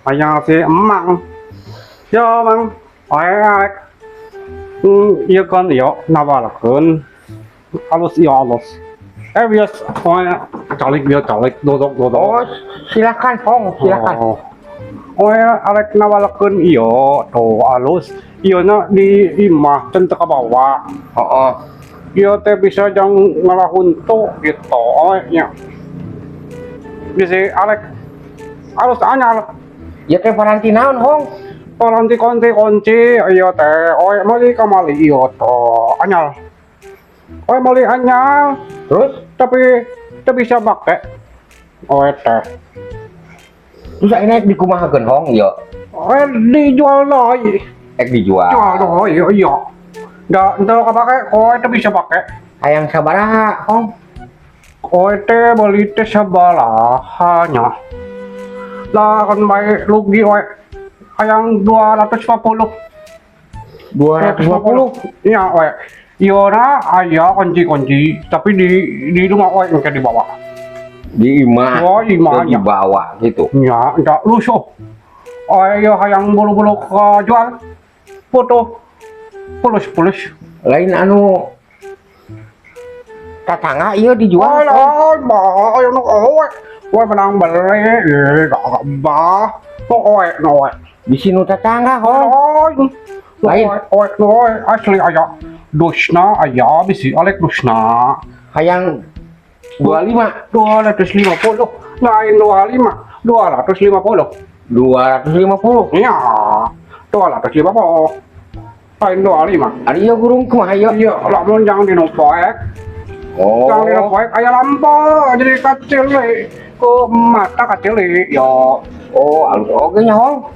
안녕하세요, 엄마. 야, 망. Iya kan, ya, nawarkan. Halus, ya, halus. Bias, calik, dodok. Oh, silakan, Hong, silakan. Arek nawarkan, iya, tuh, halus. Iya, di imah, centek ke bawah. Oh. Iya, teh bisa jangan ngelahun tuh, gitu. Ya. Bisa, arek. Halus, anyar. Ya teh paranti naon, Hong? Orang kunci, iya teh. Mali kamali, iya toh. Anyar. Mali anyar. Terus bisa pakai. Teh. terus ini dikumahakeun, Hong, ya. Dijual lagi. Dijual. Jual lagi, iya. Nggak pakai, teh bisa pakai. Hayang sabaraha, Hong? Teh beli teh sabaraha. Lah kan baik rugi, yang 250. 250. Iya, Iona ayah kunci, tapi di rumah yang di bawah. Di imah. Oh, imah Di bawah gitu. Ya, enggak lusuh. Ayah yang bulu-bulu jual foto pulus. Lain anu tatangga ieu dijual. Yang menang beli, gak bah. Di sini tatangga, Hong. Lain. Asli ayah. Dosna ayah bisi alek dosna. Hayang 25. 250. Lain 25. 250. 250. Iya. 250. Lain 25. Ari ieu gurung kumaha ieu? Iya, lamun jangan dinopoek. Oh. Jangan dinopoek aya lampu jadi kecil nih. Ke mata kecil nih. Yo. Oh, alus oge nya, Hong.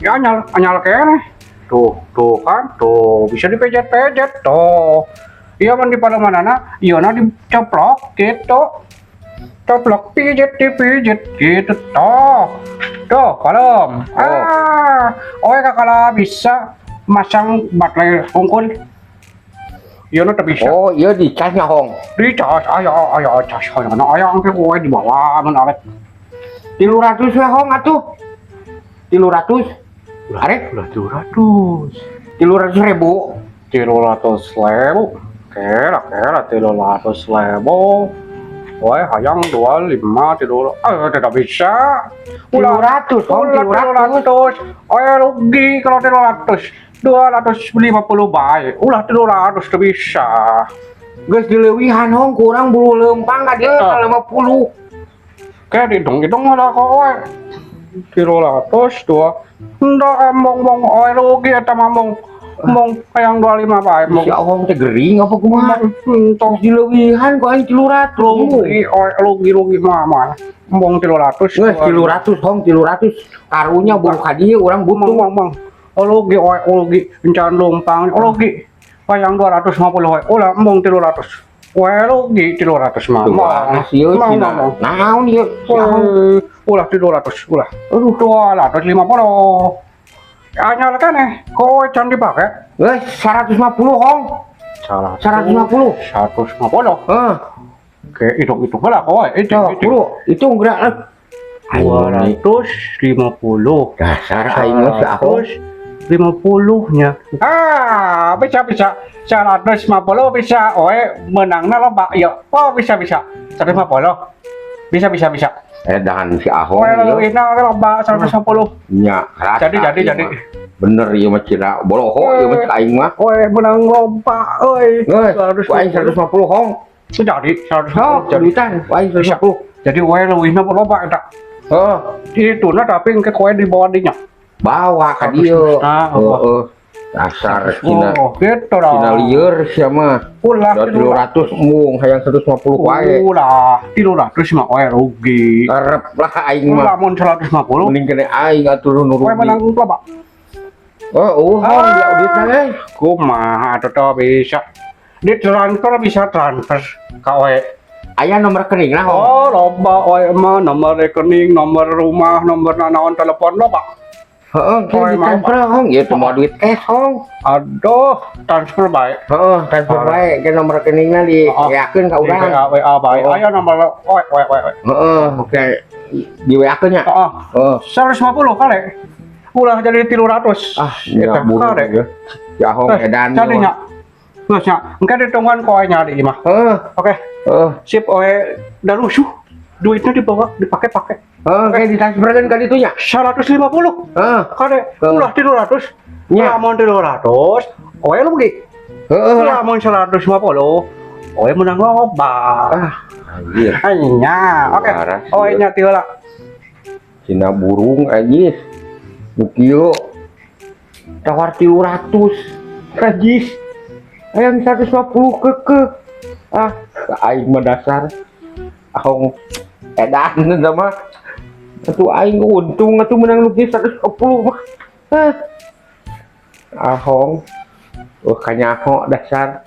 Ya anyal kene. Tuh kan, tuh bisa dipejet-pejet tuh. Iya man di pada manana, iya diceplok gitu. Ceplok pijet gitu tuh kalem. Kakala bisa masang baterai unggul. Iya tak bisa. Oh, iya dicasnya, Hong. Dicas, ayo cas, ayo angke kowe di bawah menarik. 300 lah, Hong, atuh. 300. Arek? 300. 300.000. 300.000. Kera 300.000. Hayang 25 tidur. Tidak bisa. 300, Hong, 300. Rugi kalau 300. 250 baik. 300 tidak bisa. Geus dileuwihan, Hong, kurang bulu lempang ka dieu 50. Kayak hitung ada kowe. 300 2. Ndak mong rugi eta mong hayang 25 bae Si Hong teh gering apa kumaha? Tos dileuwihan ku aing 300. rugi mah mong 300 Geus 300, Hong, 300. Karunya buru ka dieu urang butuh. mong rugi encan lompang rugi hayang 250 ulah mong 300 rugi 300 mah Sieu cina. Naon ieu? Ulah 300 ulah. Aduh 250. Anyal kan kowe can dipake. Geus 150, Hong. 150. 150. Heeh. Oke, hitung lah kowe. Itu gerak 250. dasar aing mah si Ahong. 50-nya. Bisa 150 bisa. Menangna loba. Ya, bisa 150. Bisa. Dan si Ahong Ini loba 150. nya rasa. Jadi. Bener ieu mah cina boloho ieu mah aing mah. Menang loba Geus, aing 150, Hong. Jadi 150. Jaditan, aing 150. Jadi leuwihna loba eta. Dituna tapi engke kowe di bawah dinya. Bawa ka dieu. Heeh. Dasar cina. Gitu lah. Cina lieur sia mah. Ulah 300 mung hayang 150 wae. Ulah 300 mah kowe rugi. Karep lah aing mah. Lamun 150 Mending kene aing atuh nu kowe menang rugi. loba. Hong di audit teh. Kumaha atuh bisa. Bisa transfer ka we. Aya nomor rekeningna, Hong. Loba mah nomor rekening, nomor rumah, nomor naon telepon loba. Heeh, transfer, Hong. Ieu teh mau duit cash, Hong. Aduh, transfer baik. Transfer bae ke nomor rekeningna di yakeun ka urang. WA baik. Aya nomor Heeh, oke. di WA nya. Heeh. 150 kali. Ulah jadi 300. Ya burung ya. Ya hong edan. Jadinya. Geus nya, engke ditongan koe nya di mah. Oke. Sip oe da lusuh. Duitnya dibawa, dipake-pake. Kayak ditransferkan ke itunya. 150. Kade ulah 300. Nya. Lamun 300, oe lu beli. Lamun 150, oe menang loba. Anjir. Anya, oke. Oe nya ti heula. Cina burung anjir. Nu kieu tawar 300. Najis. Ayam 150 keke. Aing mah dasar. Ahong edan sama. Atuh aing untung atuh menang lukis 110 mah. Ahong. Kanyaho dasar.